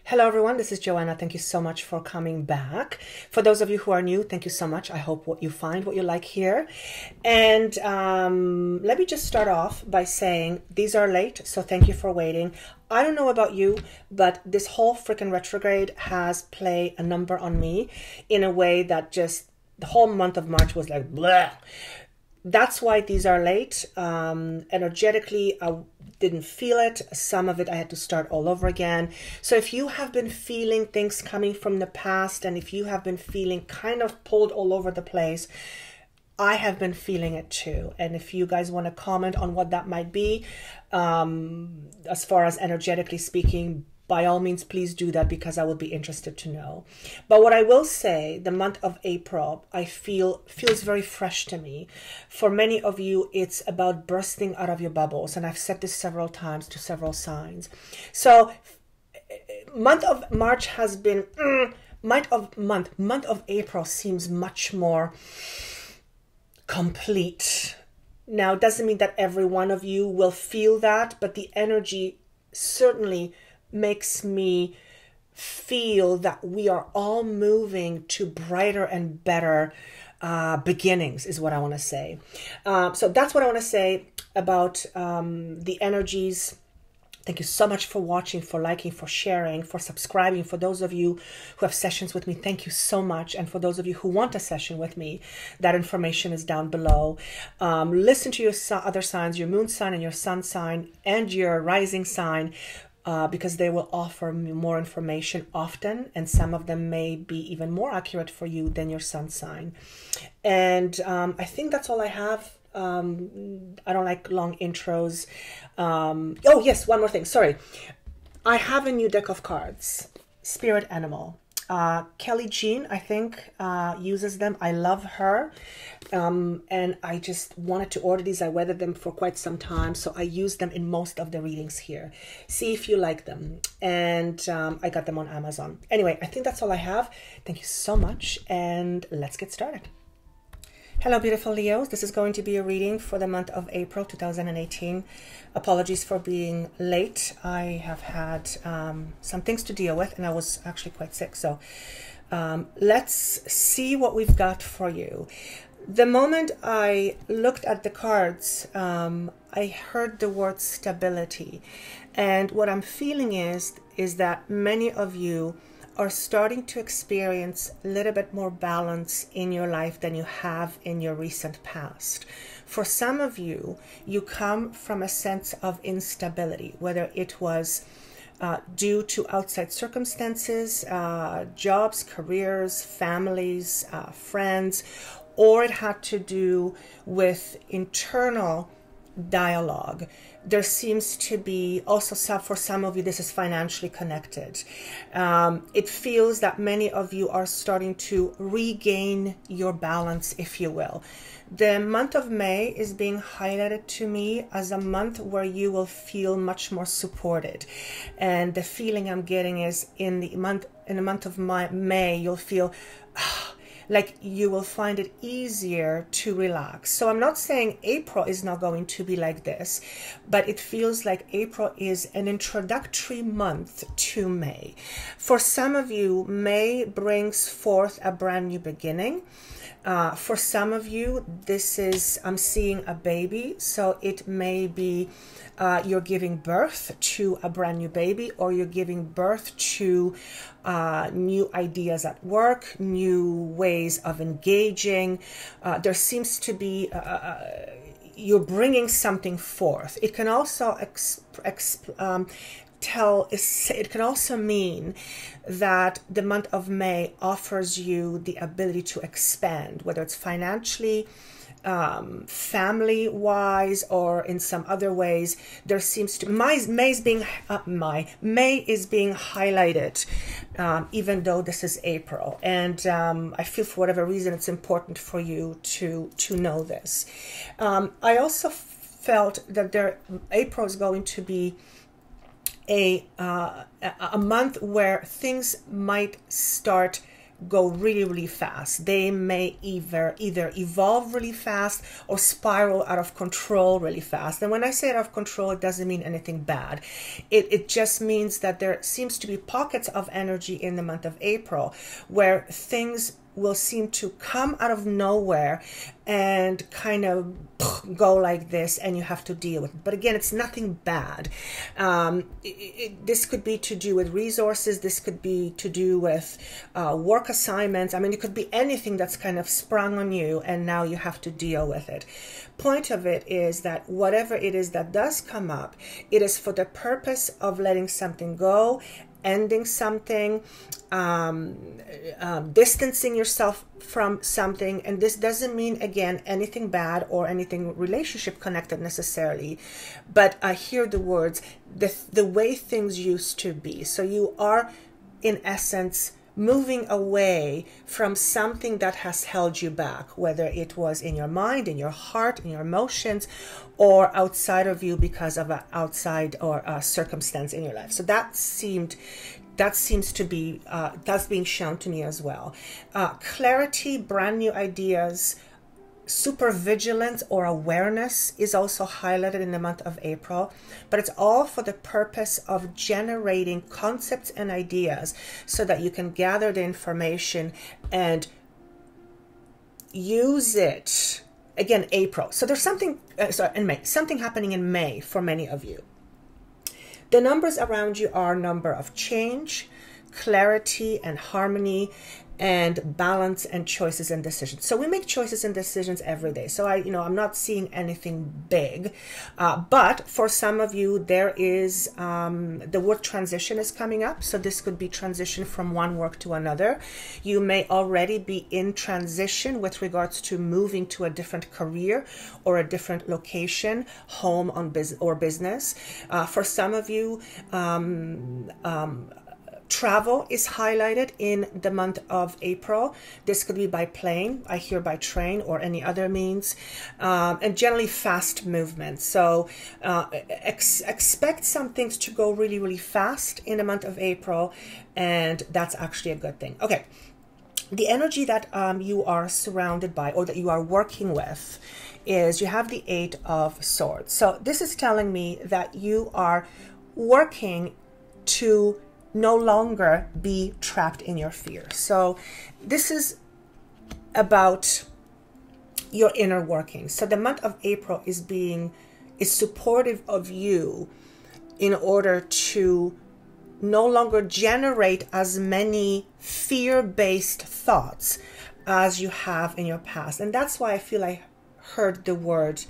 Hello everyone, this is Joanna. Thank you so much for coming back. For those of you who are new, thank you so much. I hope what you find what you like here. And let me just start off by saying these are late, so thank you for waiting. I don't know about you, but this whole freaking retrograde has played a number on me in a way that just the whole month of March was like blah. That's why these are late. Energetically, I didn't feel it. Some of it I had to start all over again. So if you have been feeling things coming from the past, and if you have been feeling kind of pulled all over the place, I have been feeling it too. And if you guys want to comment on what that might be, as far as energetically speaking, by all means, please do that, because I will be interested to know. But what I will say, the month of April, I feels very fresh to me. For many of you, it's about bursting out of your bubbles. And I've said this several times to several signs. So month of March has been, month of April seems much more complete. Now, it doesn't mean that every one of you will feel that, but the energy certainly makes me feel that we are all moving to brighter and better beginnings, is what I want to say. So that's what I want to say about the energies. Thank you so much for watching, for liking, for sharing, for subscribing. For those of you who have sessions with me, thank you so much. And for those of you who want a session with me, that information is down below. Listen to your other signs, your moon sign and your sun sign and your rising sign, because they will offer more information often, and some of them may be even more accurate for you than your sun sign. And I think that's all I have. I don't like long intros. Oh yes, one more thing, sorry. I have a new deck of cards, Spirit Animal. Kelly Jean, I think, uses them. I love her. And I just wanted to order these. I weathered them for quite some time, so I use them in most of the readings here. See if you like them. And I got them on Amazon. Anyway, I think that's all I have. Thank you so much, and let's get started. Hello, beautiful Leos. This is going to be a reading for the month of April 2018. Apologies for being late. I have had some things to deal with, and I was actually quite sick. So let's see what we've got for you. The moment I looked at the cards, I heard the word stability. And what I'm feeling is that many of you are starting to experience a little bit more balance in your life than you have in your recent past. For some of you, you come from a sense of instability, whether it was due to outside circumstances, jobs, careers, families, friends, or it had to do with internal dialogue. There seems to be also for some of you, this is financially connected. It feels that many of you are starting to regain your balance, if you will. The month of May is being highlighted to me as a month where you will feel much more supported. And the feeling I'm getting is in the month of May, you'll feel like you will find it easier to relax. So I'm not saying April is not going to be like this, but it feels like April is an introductory month to May. For some of you, May brings forth a brand new beginning. For some of you, this is, I'm seeing a baby, so it may be you're giving birth to a brand new baby, or you're giving birth to new ideas at work, new ways of engaging. There seems to be you're bringing something forth. It can also it can also mean that the month of May offers you the ability to expand, whether it's financially, family wise, or in some other ways. There seems to May is being highlighted, even though this is April, and I feel for whatever reason it's important for you to know this. I also felt that April is going to be a month where things might start go really, really fast. They may either evolve really fast or spiral out of control really fast. And when I say out of control, it doesn't mean anything bad. It just means that there seems to be pockets of energy in the month of April where things will seem to come out of nowhere and kind of go like this, and you have to deal with it. But again, it's nothing bad. This could be to do with resources. This could be to do with work assignments. I mean, it could be anything that's kind of sprung on you, and now you have to deal with it. Point of it is that whatever it is that does come up, it is for the purpose of letting something go, ending something, distancing yourself from something. And this doesn't mean, again, anything bad or anything relationship connected necessarily, but I hear the words, the way things used to be. So you are, in essence, moving away from something that has held you back, whether it was in your mind, in your heart, in your emotions, or outside of you because of an outside or a circumstance in your life. So that seems to be, that's being shown to me as well. Clarity, brand new ideas, supervigilance or awareness is also highlighted in the month of April, but it's all for the purpose of generating concepts and ideas so that you can gather the information and use it. Again, April. So there's something, in May, something happening in May for many of you. The numbers around you are number of change, clarity and harmony, and balance and choices and decisions. So we make choices and decisions every day. So I'm not seeing anything big, but for some of you, there is the word transition is coming up. So this could be transition from one work to another. You may already be in transition with regards to moving to a different career or a different location, home or business. For some of you, travel is highlighted in the month of April. This could be by plane, I hear by train or any other means, and generally fast movement. So expect some things to go really, really fast in the month of April, and that's actually a good thing. Okay, the energy that you are surrounded by or that you are working with is you have the 8 of Swords. So this is telling me that you are working to no longer be trapped in your fear. So this is about your inner working. So the month of April is supportive of you in order to no longer generate as many fear-based thoughts as you have in your past. And that's why I feel I heard the word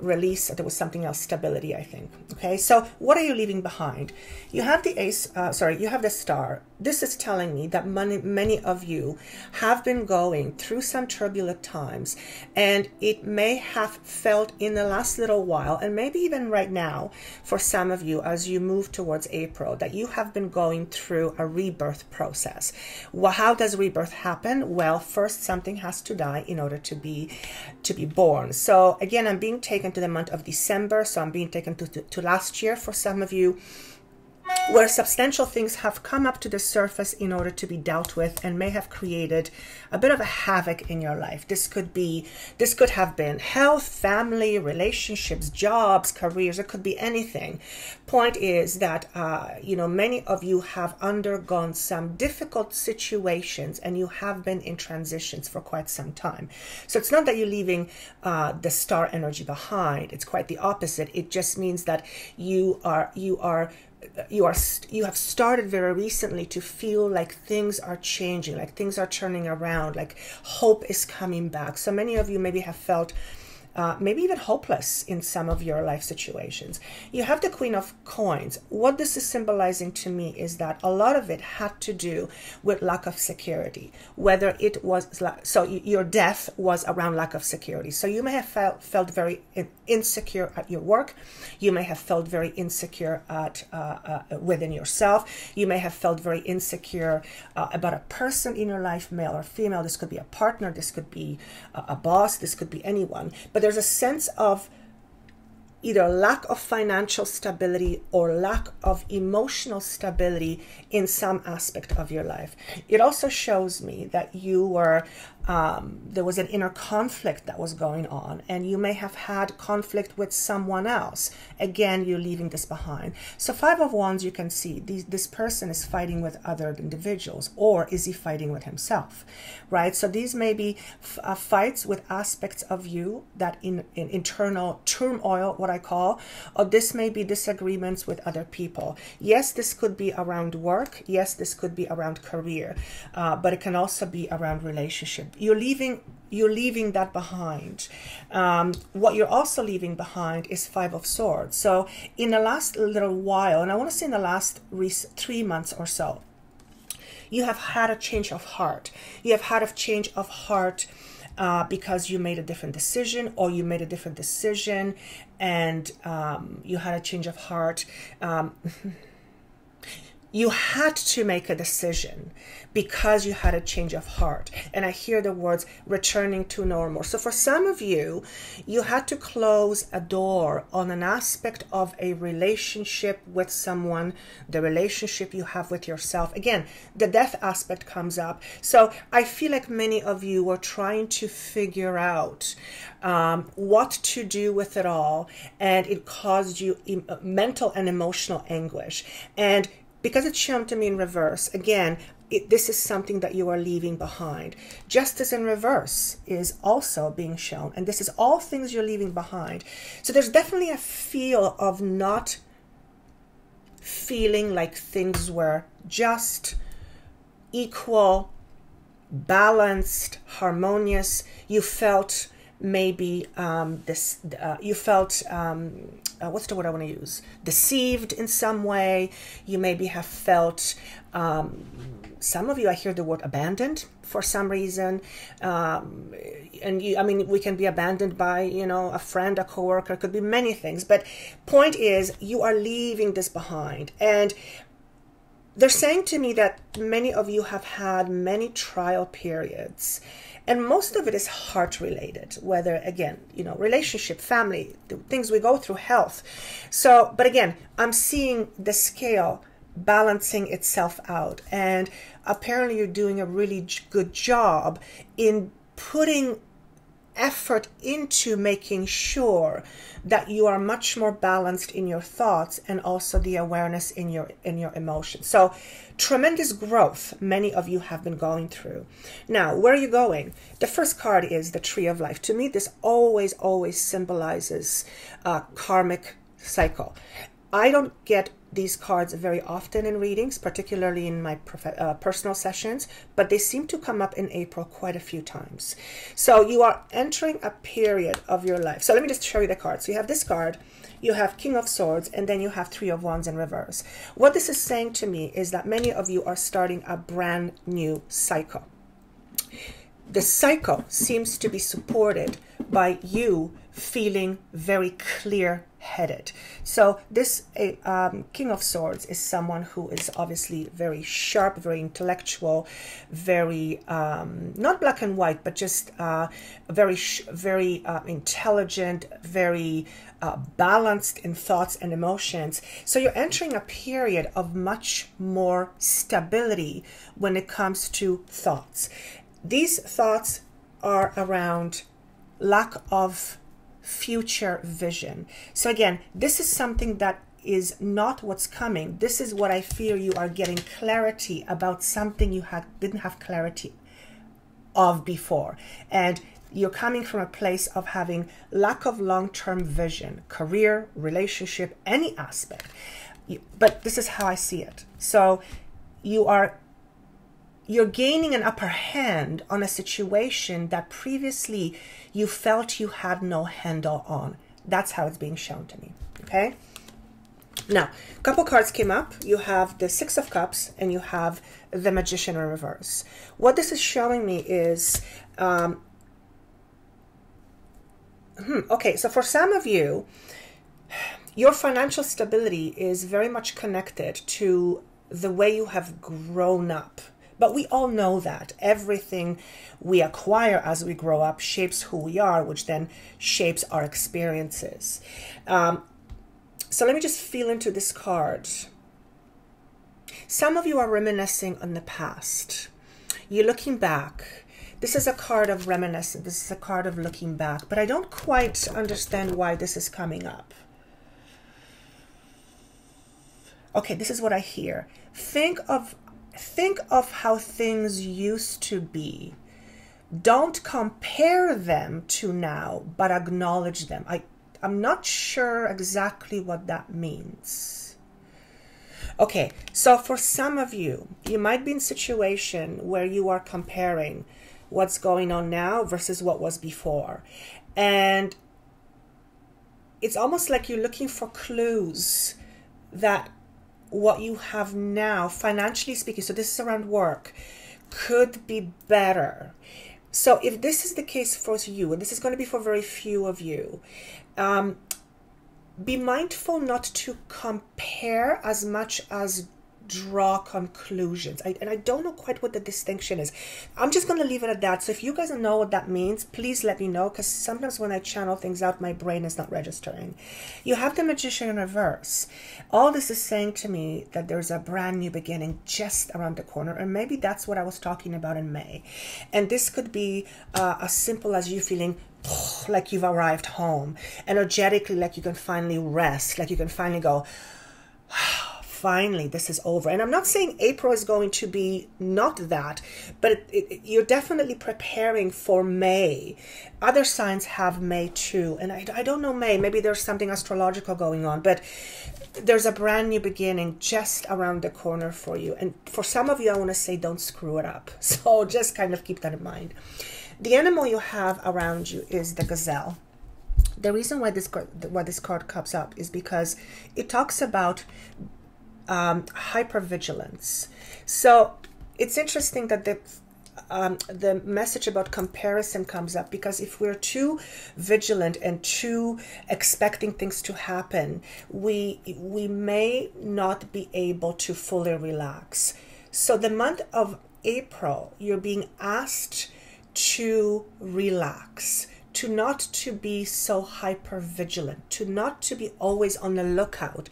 release. There was something else, stability, I think. Okay, so what are you leaving behind? You have the you have the Star. This is telling me that many of you have been going through some turbulent times, and it may have felt in the last little while, and maybe even right now, for some of you, as you move towards April, that you have been going through a rebirth process. Well, how does rebirth happen? Well, first something has to die in order to be born. So again, I'm being taken to the month of December, so I'm being taken to last year for some of you, where substantial things have come up to the surface in order to be dealt with and may have created a bit of a havoc in your life. This could have been health, family, relationships, jobs, careers. It could be anything. Point is that, many of you have undergone some difficult situations and you have been in transitions for quite some time. So it's not that you're leaving the Star energy behind. It's quite the opposite. It just means that you have started very recently to feel like things are changing, like things are turning around, like hope is coming back. So many of you maybe have felt maybe even hopeless in some of your life situations. You have the Queen of Coins. What this is symbolizing to me is that a lot of it had to do with lack of security, whether it was, so your death was around lack of security. So you may have felt very insecure at your work. You may have felt very insecure within yourself. You may have felt very insecure about a person in your life, male or female. This could be a partner. This could be a boss. This could be anyone. But there's a sense of either lack of financial stability or lack of emotional stability in some aspect of your life. It also shows me that you were, there was an inner conflict that was going on, and you may have had conflict with someone else. Again, you're leaving this behind. So 5 of Wands, you can see this person is fighting with other individuals, or is he fighting with himself, right? So these may be fights with aspects of you that in internal turmoil, what I call, or this may be disagreements with other people. Yes, this could be around work. Yes, this could be around career, but it can also be around relationship. You're leaving that behind. What you're also leaving behind is 5 of Swords. So in the last little while, and I want to say in the last 3 months or so, you have had a change of heart. You have had a change of heart because you made a different decision, or you made a different decision and you had a change of heart. You had to make a decision because you had a change of heart. And I hear the words returning to normal. So for some of you, you had to close a door on an aspect of a relationship with someone, the relationship you have with yourself. Again, the death aspect comes up. So I feel like many of you were trying to figure out what to do with it all. And it caused you mental and emotional anguish. And because it's shown to me in reverse, again, this is something that you are leaving behind. Justice in reverse is also being shown. And this is all things you're leaving behind. So there's definitely a feel of not feeling like things were just, equal, balanced, harmonious. You felt maybe what's the word I want to use? Deceived in some way. You maybe have felt, some of you, I hear the word abandoned for some reason. And you, I mean, we can be abandoned by, you know, a friend, a coworker, it could be many things. But point is, you are leaving this behind. And they're saying to me that many of you have had many trial periods. And most of it is heart related, whether, again, you know, relationship, family, the things we go through, health. So, but again, I'm seeing the scale balancing itself out. And apparently you're doing a really good job in putting effort into making sure that you are much more balanced in your thoughts and also the awareness in your emotions. So tremendous growth many of you have been going through. Now, where are you going? The first card is the Tree of Life. To me, this always symbolizes a karmic cycle. I don't get these cards very often in readings, particularly in my personal sessions, but they seem to come up in April quite a few times. So you are entering a period of your life. So let me just show you the cards. So you have this card, you have King of Swords, and then you have 3 of Wands in reverse. What this is saying to me is that many of you are starting a brand new cycle. The cycle seems to be supported by you feeling very clear-headed. So this King of Swords is someone who is obviously very sharp, very intellectual, very not black and white, but just very intelligent, very balanced in thoughts and emotions. So you're entering a period of much more stability when it comes to thoughts. These thoughts are around lack of future vision. So again, this is something that is not what's coming. This is what I feel you are getting clarity about, something you didn't have clarity of before. And you're coming from a place of having lack of long-term vision, career, relationship, any aspect. But this is how I see it. So you're gaining an upper hand on a situation that previously you felt you had no handle on. That's how it's being shown to me, okay? Now, a couple cards came up. You have the 6 of Cups and you have the Magician in reverse. What this is showing me is, okay, so for some of you, your financial stability is very much connected to the way you have grown up. But we all know that everything we acquire as we grow up shapes who we are, which then shapes our experiences. So let me just feel into this card. Some of you are reminiscing on the past. You're looking back. This is a card of reminiscence. This is a card of looking back. But I don't quite understand why this is coming up. Okay, this is what I hear. Think of how things used to be. Don't compare them to now, but acknowledge them. I'm not sure exactly what that means. Okay, so for some of you, you might be in a situation where you are comparing what's going on now versus what was before. And it's almost like you're looking for clues that what you have now, financially speaking, so this is around work, could be better. So if this is the case for you, and this is going to be for very few of you, be mindful not to compare as much as draw conclusions. And I don't know quite what the distinction is. I'm just going to leave it at that. So if you guys know what that means, please let me know, because sometimes when I channel things out, my brain is not registering. You have the Magician in reverse. All this is saying to me that there's a brand new beginning just around the corner, and maybe that's what I was talking about in May. And this could be as simple as you feeling like you've arrived home, energetically, like you can finally rest, like you can finally go, finally, this is over. And I'm not saying April is going to be not that, but you're definitely preparing for May. Other signs have May too. And I don't know May, maybe there's something astrological going on, but there's a brand new beginning just around the corner for you. And for some of you, I want to say don't screw it up. So just kind of keep that in mind. The animal you have around you is the gazelle. The reason why this card comes up is because it talks about hypervigilance. So it's interesting that the message about comparison comes up, because if we're too vigilant and too expecting things to happen, we may not be able to fully relax. So the month of April, you're being asked to relax, to not to be so hyper vigilant, to not to be always on the lookout,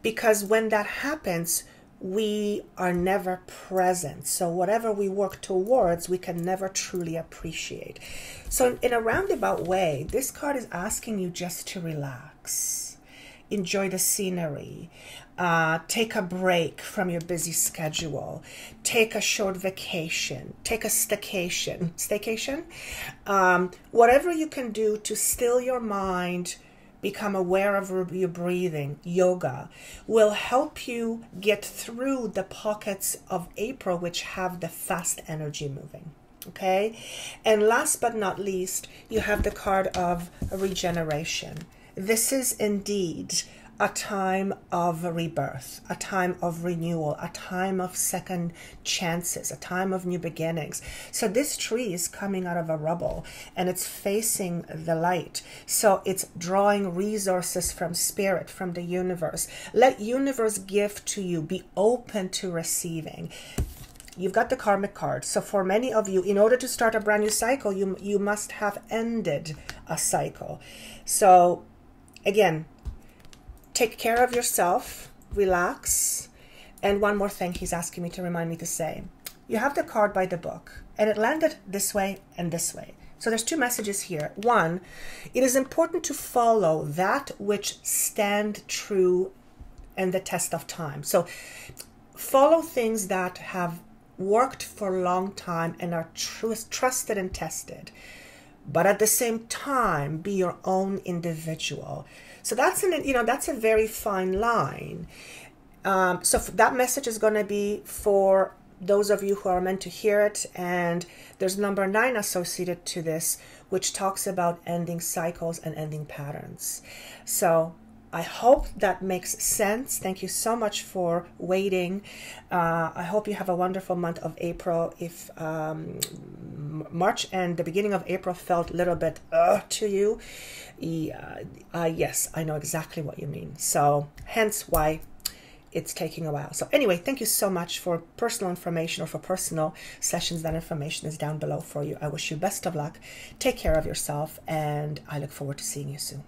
because when that happens, we are never present. So whatever we work towards, we can never truly appreciate. So in a roundabout way, this card is asking you just to relax, enjoy the scenery, take a break from your busy schedule, take a short vacation, take a staycation, whatever you can do to still your mind, become aware of your breathing. Yoga will help you get through the pockets of April which have the fast energy moving. Okay, and last but not least, you have the card of regeneration. This is indeed a time of rebirth, a time of renewal, a time of second chances, a time of new beginnings. So this tree is coming out of a rubble and it's facing the light. So it's drawing resources from spirit, from the universe. Let universe give to you. Be open to receiving. You've got the karmic card. So for many of you, in order to start a brand new cycle, you must have ended a cycle. So again, take care of yourself, relax. And one more thing he's asking me to remind me to say. You have the card by the book, and it landed this way and this way. So there's two messages here. One, it is important to follow that which stand true in the test of time. So follow things that have worked for a long time and are trusted and tested. But at the same time, be your own individual. So that's that's a very fine line. So that message is going to be for those of you who are meant to hear it. And there's number 9 associated to this, which talks about ending cycles and ending patterns. So I hope that makes sense. Thank you so much for waiting. I hope you have a wonderful month of April. If March and the beginning of April felt a little bit to you, yes, I know exactly what you mean. So hence why it's taking a while. So anyway, thank you so much. For personal information or for personal sessions, that information is down below for you. I wish you best of luck. Take care of yourself, and I look forward to seeing you soon.